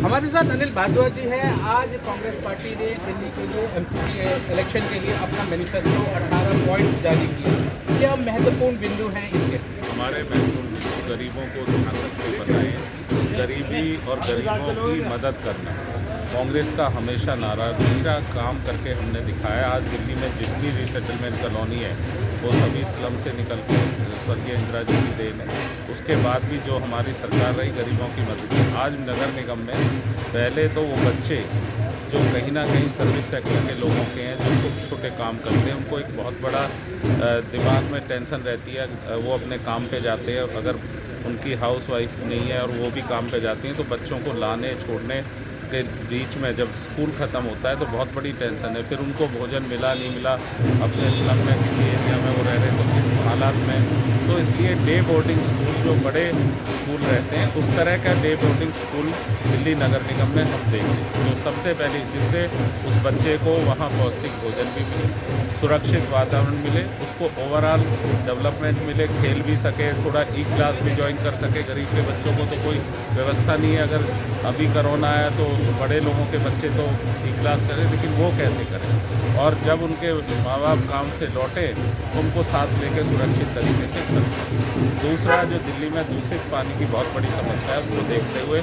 हमारे साथ अनिल भारद्वाज जी हैं। आज कांग्रेस पार्टी ने दिल्ली के लिए एमसीडी इलेक्शन के लिए अपना मैनिफेस्टो 18 पॉइंट्स जारी किया। क्या महत्वपूर्ण बिंदु हैं इसके? हमारे महत्वपूर्ण बिंदु गरीबों को ध्यान रखते बताए, गरीबी और गरीबों की मदद करना कांग्रेस का हमेशा नारा। मेरा काम करके हमने दिखाया। आज दिल्ली में जितनी रीसेटलमेंट कॉलोनी है वो सभी स्लम से निकल के स्वर्गीय इंदिरा जी की देन है। उसके बाद भी जो हमारी सरकार रही गरीबों की मदद की। आज नगर निगम में पहले तो वो बच्चे जो कहीं ना कहीं सर्विस सेक्टर के लोगों के हैं, जो छोटे छोटे काम करते हैं, उनको एक बहुत बड़ा दिमाग में टेंशन रहती है। वो अपने काम पे जाते हैं, अगर उनकी हाउस वाइफ नहीं है और वो भी काम पे जाती हैं तो बच्चों को लाने छोड़ने के बीच में जब स्कूल ख़त्म होता है तो बहुत बड़ी टेंशन है। फिर उनको भोजन मिला नहीं मिला, अपने स्लम में किसी एरिया में वो रह रहे तो किस हालात में। तो इसलिए डे बोर्डिंग स्कूल जो बड़े स्कूल रहते हैं उस तरह का डे बोर्डिंग स्कूल दिल्ली नगर निगम में हम देंगे, जो सबसे पहले जिससे उस बच्चे को वहाँ पौष्टिक भोजन भी मिले, सुरक्षित वातावरण मिले, उसको ओवरऑल डेवलपमेंट मिले, खेल भी सके, थोड़ा ई क्लास भी ज्वाइन कर सके। गरीब के बच्चों को तो कोई व्यवस्था नहीं है। अगर अभी कोरोना आया तो बड़े लोगों के बच्चे तो ई क्लास करें, लेकिन वो कैसे करें? और जब उनके माँ बाप काम से लौटे तो उनको साथ लेकर सुरक्षित तरीके से करें। दूसरा, जो दिल्ली में दूषित पानी की बहुत बड़ी समस्या है, उसको देखते हुए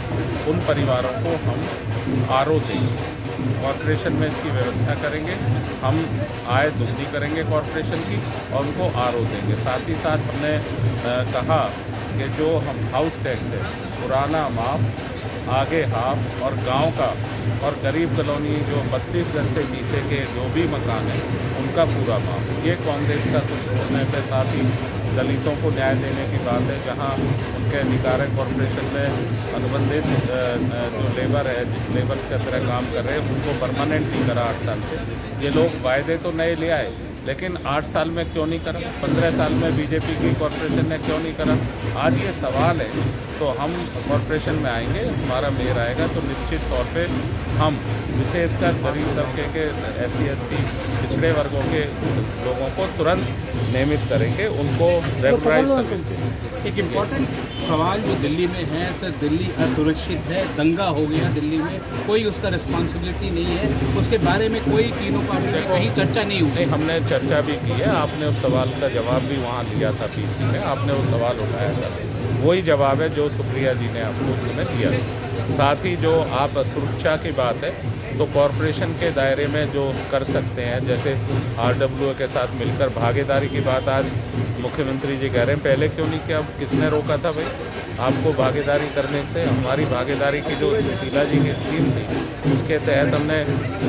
उन परिवारों को हम आरओ देंगे। कॉरपोरेशन में इसकी व्यवस्था करेंगे। हम आय दोगुनी करेंगे कॉरपोरेशन की और उनको आरओ देंगे। साथ ही साथ हमने कहा कि जो हम हाउस टैक्स है पुराना माफ, आगे हाफ और गांव का और गरीब कॉलोनी जो 32 गज से नीचे के जो भी मकान है उनका पूरा माफ, ये कांग्रेस का कुछ निर्णय है। साथ ही दलितों को न्याय देने की बात है, जहां उनके निकाय कॉरपोरेशन में अनुबंधित जो लेबर है, लेबर की तरह काम कर रहे हैं, उनको परमानेंट नहीं करा 8 साल से। ये लोग वायदे तो नए ले आए, लेकिन 8 साल में क्यों नहीं करा? 15 साल में बीजेपी की कॉरपोरेशन ने क्यों नहीं करा? आज ये सवाल है। तो हम कॉरपोरेशन में आएंगे, हमारा मेयर आएगा तो निश्चित तौर पे हम विशेषकर गरीब तबके के SC ST पिछड़े वर्गों के लोगों को तुरंत नियमित करेंगे, उनको रेगुलराइज सर्विस देंगे। एक इम्पॉर्टेंट सवाल जो दिल्ली में है सर, दिल्ली असुरक्षित है, दंगा हो गया दिल्ली में, कोई उसका रिस्पॉन्सिबिलिटी नहीं है, उसके बारे में कोई तीनों पार्टी में कहीं चर्चा नहीं हुई? हमने चर्चा भी की है। आपने उस सवाल का जवाब भी वहाँ दिया था पीसी में, आपने वो सवाल उठाया था, वही जवाब है जो सुप्रिया जी ने आपको उस समय दिया था। साथ ही जो आप सुरक्षा की बात है तो कॉरपोरेशन के दायरे में जो कर सकते हैं, जैसे RWA के साथ मिलकर भागीदारी की बात आज मुख्यमंत्री जी कह रहे हैं, पहले क्यों नहीं किया? किसने रोका था भाई आपको भागीदारी करने से? हमारी भागीदारी की जो शीला जी की स्कीम थी उसके तहत हमने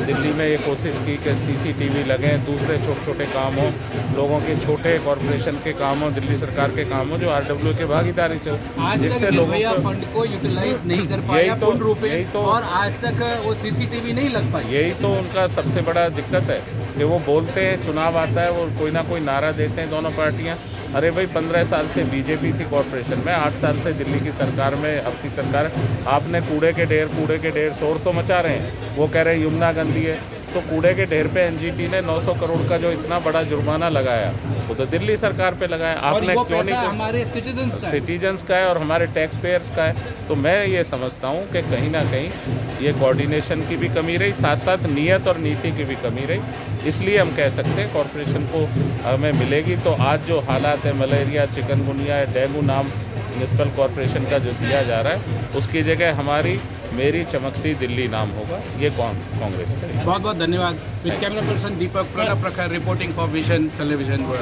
दिल्ली में ये कोशिश की कि CCTV लगें, दूसरे छोटे छोटे काम हों, लोगों के छोटे कॉरपोरेशन के काम हों, दिल्ली सरकार के काम हों जो RWA के भागीदारी से हो, जिससे लोगों को फंड को यूटिलाइज नहीं कर पाया पूर्ण रूप में, और आज तक वो CCTV नहीं लग पाई। यही तो उनका सबसे बड़ा दिक्कत है कि वो बोलते हैं, चुनाव आता है, वो कोई ना कोई नारा देते हैं दोनों पार्टियां। अरे भाई 15 साल से बीजेपी थी कॉरपोरेशन में, 8 साल से दिल्ली की सरकार में, अब की सरकार, आपने कूड़े के ढेर शोर तो मचा रहे हैं। वो कह रहे हैं यमुना गंदी है, तो कूड़े के ढेर पे NGT ने 900 करोड़ का जो इतना बड़ा जुर्माना लगाया वो तो दिल्ली सरकार पे लगाया। आपने क्यों नहीं? हमारे सिटीजन्स का है और हमारे टैक्स पेयर्स का है। तो मैं ये समझता हूँ कि कहीं ना कहीं ये कोऑर्डिनेशन की भी कमी रही, साथ साथ नियत और नीति की भी कमी रही। इसलिए हम कह सकते हैं कॉरपोरेशन को हमें मिलेगी। तो आज जो हालात है, मलेरिया, चिकनगुनिया, डेंगू नाम म्यूनसिपल कॉरपोरेशन का जो दिया जा रहा है, उसकी जगह हमारी मेरी चमकती दिल्ली नाम होगा। ये कांग्रेस करेगी। बहुत बहुत धन्यवाद। विद कैमरा पर्सन दीपक प्रखर रिपोर्टिंग फॉर विजन टेलीविजन।